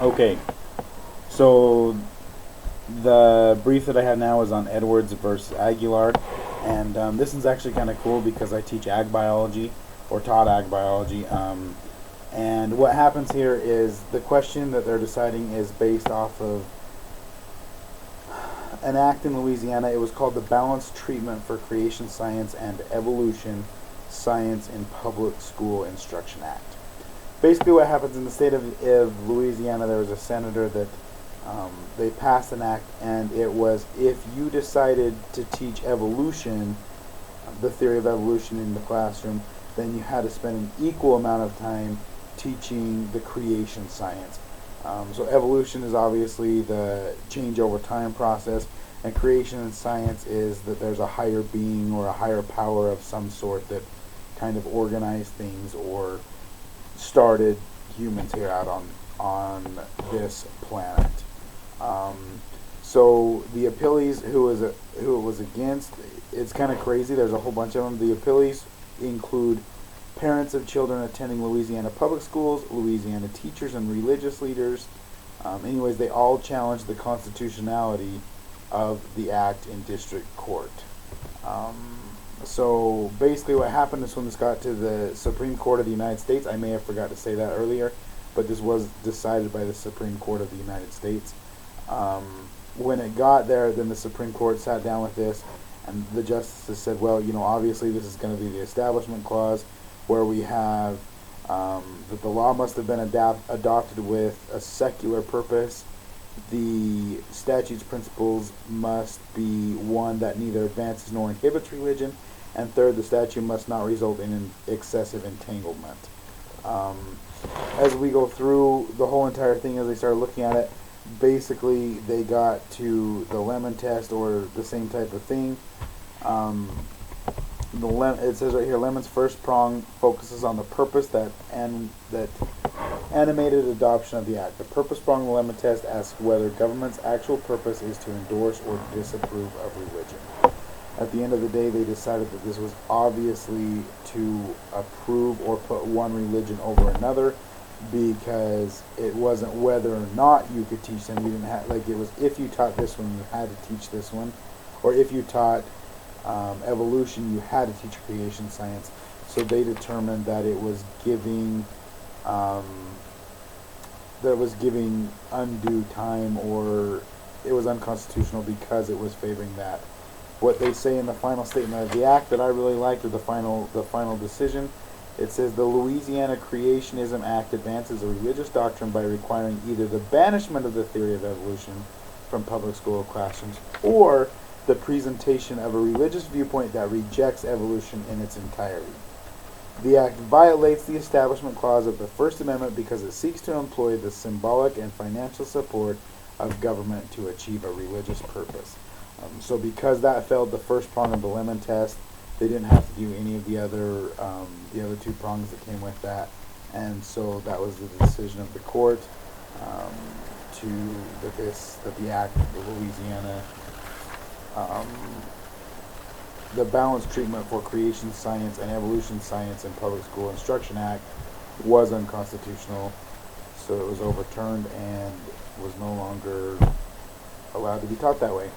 Okay, so the brief that I have now is on Edwards versus Aguillard, and this is actually kind of cool because I teach ag biology or taught ag biology. And what happens here is the question that they're deciding is based off of an act in Louisiana. It was called the Balanced Treatment for Creation Science and Evolution Science in Public School Instruction Act. Basically, what happens in the state of Louisiana, there was a senator that they passed an act, and it was if you decided to teach evolution, the theory of evolution in the classroom, then you had to spend an equal amount of time teaching the creation science. So evolution is obviously the change over time process, and creation science is that there's a higher being or a higher power of some sort that kind of organized things or started humans here out on this planet. Um, so the Appeals, who it was against, it's kind of crazy. There's a whole bunch of them. The Appeals include parents of children attending Louisiana public schools, Louisiana teachers, and religious leaders. Anyways, they all challenged the constitutionality of the act in district court. Um, so basically, what happened is when this got to the Supreme Court of the United States, I may have forgot to say that earlier, but this was decided by the Supreme Court of the United States. Um, when it got there, then the Supreme Court sat down with this, and the justices said, well, obviously this is going to be the Establishment Clause, where we have that the law must have been adopted with a secular purpose. The statute's principles must be one that neither advances nor inhibits religion, and third, the statute must not result in an excessive entanglement. Um, as we go through the whole entire thing, as they started looking at it, basically they got to the lemon test or the same type of thing. Um, it says right here, Lemon's first prong focuses on the purpose that animated adoption of the act. The purpose prong of the Lemon test asks whether government's actual purpose is to endorse or disapprove of religion. At the end of the day, they decided that this was obviously to approve or put one religion over another, because it wasn't whether or not you could teach them. You didn't have, like, it was if you taught this one, you had to teach this one, or if you taught evolution, you had to teach creation science. So they determined that it was giving undue time, or it was unconstitutional because it was favoring that. What they say in the final statement of the act that I really liked, or the final decision, it says the Louisiana Creationism Act advances a religious doctrine by requiring either the banishment of the theory of evolution from public school classrooms, or the presentation of a religious viewpoint that rejects evolution in its entirety. The act violates the Establishment Clause of the First Amendment because it seeks to employ the symbolic and financial support of government to achieve a religious purpose. So because that failed the first prong of the Lemon test, they didn't have to do any of the other two prongs that came with that, and so that was the decision of the court, that the act of Louisiana, um, the Balanced Treatment for Creation Science and Evolution Science in Public School Instruction Act was unconstitutional, so it was overturned and was no longer allowed to be taught that way.